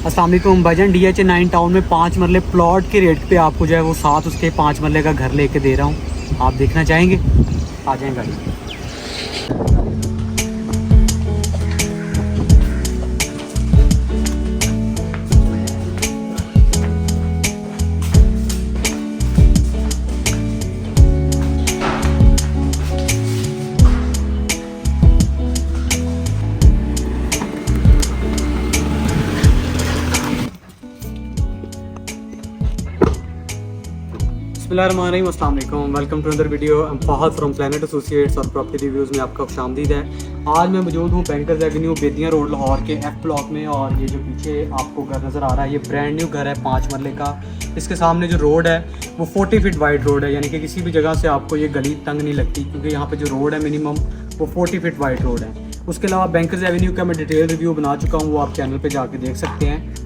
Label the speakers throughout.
Speaker 1: अस्सलाम वालेकुम भाईजान, DH9 टाउन में 5 मरले प्लॉट के रेट पे आपको जो है वो साथ उसके 5 मरले का घर लेके दे रहा हूँ। आप देखना चाहेंगे? आ जाएं गाड़ी। बिस्मिल्लाहिर्रहमानिर्रहीम, अस्सलाम वालेकुम, welcome to another video. Fahad from planet associates और प्रॉपर्टी रिव्यूज़ में आपका खुशामदीद है। आज मैं मौजूद हूँ bankers avenue Bedian road Lahore के F ब्लॉक में। और ये जो पीछे आपको घर नज़र आ रहा है, ये ब्रांड न्यू घर है 5 मरले का। इसके सामने जो रोड है वो 40 फीट वाइड रोड है, यानी कि किसी भी जगह से आपको ये गली तंग नहीं लगती, क्योंकि यहाँ पे जो रोड है मिनिमम वो 40 फीट वाइड रोड है। उसके अलावा बैंकर्स एवेन्यू का मैं डिटेल रिव्यू बना चुका हूँ, वो आप चैनल पर जाके देख सकते हैं।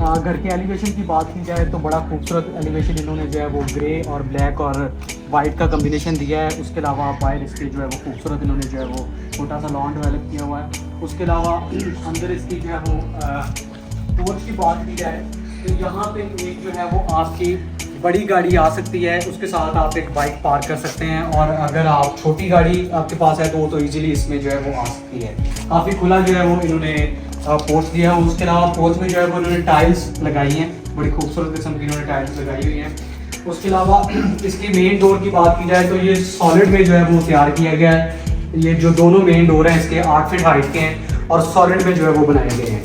Speaker 1: घर के एलिवेशन की बात की जाए तो बड़ा खूबसूरत एलिवेशन इन्होंने जो है वो ग्रे और ब्लैक और वाइट का कम्बिनेशन दिया है। उसके अलावा बाहर इसके जो है वो खूबसूरत इन्होंने जो है वो छोटा सा लॉन डेवलप किया हुआ है। उसके अलावा अंदर इसकी जो है वो पोर्च की बात की जाए तो यहाँ पे एक जो है वो आपकी बड़ी गाड़ी आ सकती है, उसके साथ आप एक बाइक पार्क कर सकते हैं। और अगर आप छोटी गाड़ी आपके पास है तो ईजिली इसमें जो है वो आ सकती है। काफ़ी खुला जो है वो इन्होंने पोर्च दिया है। उसके अलावा पोर्च में जो है वो इन्होंने टाइल्स लगाई हैं, बड़ी खूबसूरत किस्म की इन्होंने टाइल्स लगाई हुई हैं। उसके अलावा इसकी मेन डोर की बात की जाए तो ये सॉलिड में जो है वो तैयार किया गया है। ये जो दोनों मेन डोर हैं इसके 8 फीट हाइट के हैं और सॉलिड में जो है वो बनाए गए हैं।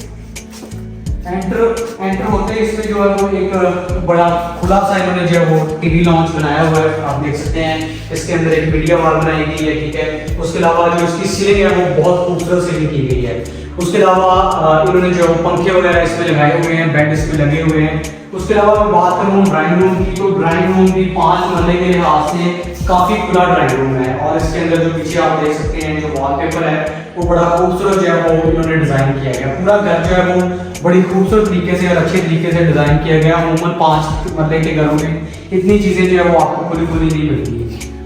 Speaker 1: एंटर होते ही इसमें जो है वो एक बड़ा खुला सा इन्होंने जो है वो टीवी लॉन्च बनाया हुआ है, आप देख सकते हैं। इसके अंदर एक मीडिया वॉल बनाई गई है, ठीक है। उसके अलावा जो इसकी सीलिंग है वो बहुत खूबसूरत सीलिंग की गई है। उसके अलावा इन्होंने जो पंखे वगैरह इसमें लगाए हुए हैं, बेड इसमें लगे हुए हैं। उसके अलावा मैं बात करूँ ड्राइंग रूम की तो ड्राइंग रूम भी 5 मरले के लिहाज से काफ़ी खुला ड्राइंग रूम है। और इसके अंदर जो पीछे आप देख सकते हैं जो वॉलपेपर है वो बड़ा खूबसूरत जो है वो इन्होंने डिज़ाइन किया गया। पूरा घर जो है वो बड़ी खूबसूरत तरीके से और अच्छे तरीके से डिज़ाइन किया गया। अमूमन 5 मरले के घरों में इतनी चीज़ें जो है वो आपको खुली खुली नहीं मिलती।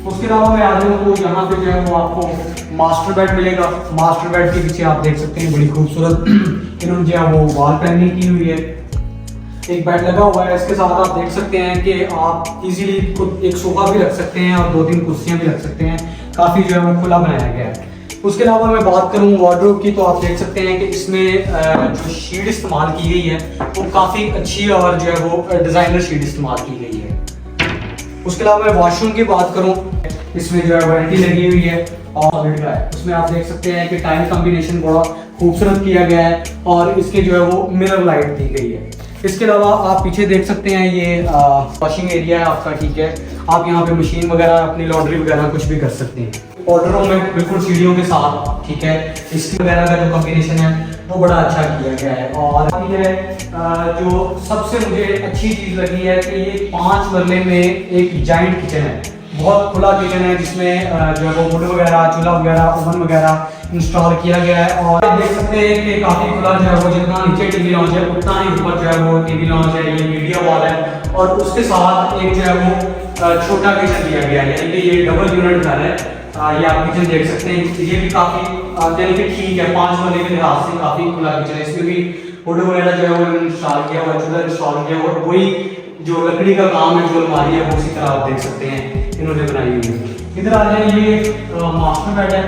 Speaker 1: उसके अलावा मैं आ जाऊँ तो यहाँ पे जो है वो आपको मास्टर बेड मिलेगा। मास्टर बेड के पीछे आप देख सकते हैं बड़ी खूबसूरत इन्होंने जो है वो वॉल पैनलिंग की हुई है। एक बेड लगा हुआ है, इसके साथ आप देख सकते हैं कि आप इजीली एक सोफा भी रख सकते हैं और 2-3 कुर्सियां भी रख सकते हैं। काफ़ी जो है वो खुला बनाया गया है। उसके अलावा मैं बात करूं वार्डरोब की तो आप देख सकते हैं कि इसमें जो शीट इस्तेमाल की गई है वो काफ़ी अच्छी और जो है वो डिज़ाइनर शीट इस्तेमाल की गई है। उसके अलावा मैं वॉशरूम की बात करूं, इसमें जो है वारंटी लगी हुई है और उसमें आप देख सकते हैं कि टाइल कॉम्बिनेशन बड़ा खूबसूरत किया गया है और इसके जो है वो मिरर लाइट दी गई है। इसके अलावा आप पीछे देख सकते हैं ये वॉशिंग एरिया है आपका, ठीक है। आप यहाँ पे मशीन वगैरह अपनी लॉन्ड्री वगैरह कुछ भी कर सकते हैं। ऑर्डरों में बिल्कुल सीढ़ियों के साथ, ठीक है। इसकी वगैरह का जो कॉम्बिनेशन है वो बड़ा अच्छा किया गया है। और ये जो सबसे मुझे अच्छी चीज़ लगी है कि ये 5 मरले में एक जाइंट किचन है, बहुत खुला किचन है जिसमें जो है वो वुड वगैरह, चूल्हा वगैरह, ओवन वगैरह इंस्टॉल किया गया है। और देख सकते हैं कि काफ़ी खुला जो है वो जितना नीचे टीवी लॉन्च है उतना ही ऊपर जो है वो टीवी लॉन्च है। ये मीडिया वॉल है और उसके साथ एक जो है वो छोटा किचन दिया गया है, यानी कि ये डबल यूनिट घर है। ये आप किचन देख सकते हैं, ये भी काफ़ी यानी कि ठीक है, 5 मरले के लिहाज से काफ़ी खुला किचन है। इसमें भी वुड वगैरह जो है वो इंस्टॉल किया हुआ है, चूल्हा इंस्टॉल किया हुआ है। वही जो लकड़ी का काम है, जो अलमारी है वो उसी तरह आप देख सकते हैं इन्होंने बनाई हुई है। इधर आ जाए, ये मास्टर बेड है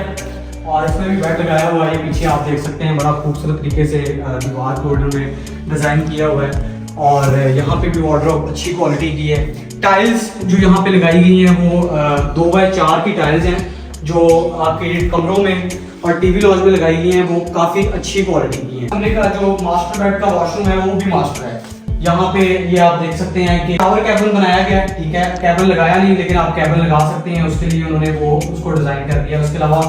Speaker 1: और इसमें भी बेड लगाया हुआ है। पीछे आप देख सकते हैं बड़ा खूबसूरत तरीके से दीवार को इन्होंने डिज़ाइन किया हुआ है और यहाँ पे भी वार्डरोब अच्छी क्वालिटी की है। टाइल्स जो यहाँ पे लगाई गई हैं वो 2x4 की टाइल्स हैं जो आपके कमरों में और टीवी लॉन्च में लगाई गई हैं, वो काफ़ी अच्छी क्वालिटी की है। कमरे का जो मास्टर बेड का वॉशरूम है वो भी मास्टर है। यहाँ पे ये आप देख सकते हैं कि टावर कैबिन बनाया गया है, ठीक है। कैबिन लगाया नहीं लेकिन आप कैबिन लगा सकते हैं, उसके लिए उन्होंने वो उसको डिज़ाइन कर दिया। उसके अलावा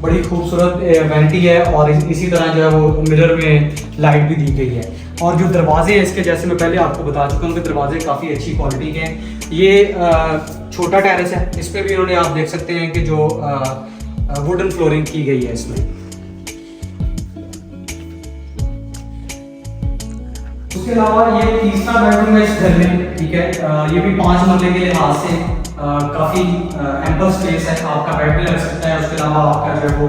Speaker 1: बड़ी खूबसूरत वैनिटी है और इसी तरह जो है वो मिरर में लाइट भी दी गई है। और जो दरवाजे हैं इसके, जैसे मैं पहले आपको बता चुका हूँ कि दरवाजे काफ़ी अच्छी क्वालिटी के हैं। ये छोटा टेरेस है, इस पर भी उन्होंने आप देख सकते हैं कि जो वुडन फ्लोरिंग की गई है इसमें। उसके अलावा ये तीसरा बेडरूम है इस घर में, ठीक है। ये भी 5 मरले के लिहाज से काफ़ी एम्पल स्पेस है, आपका बेड भी लग सकता है। उसके अलावा आपका जो है वो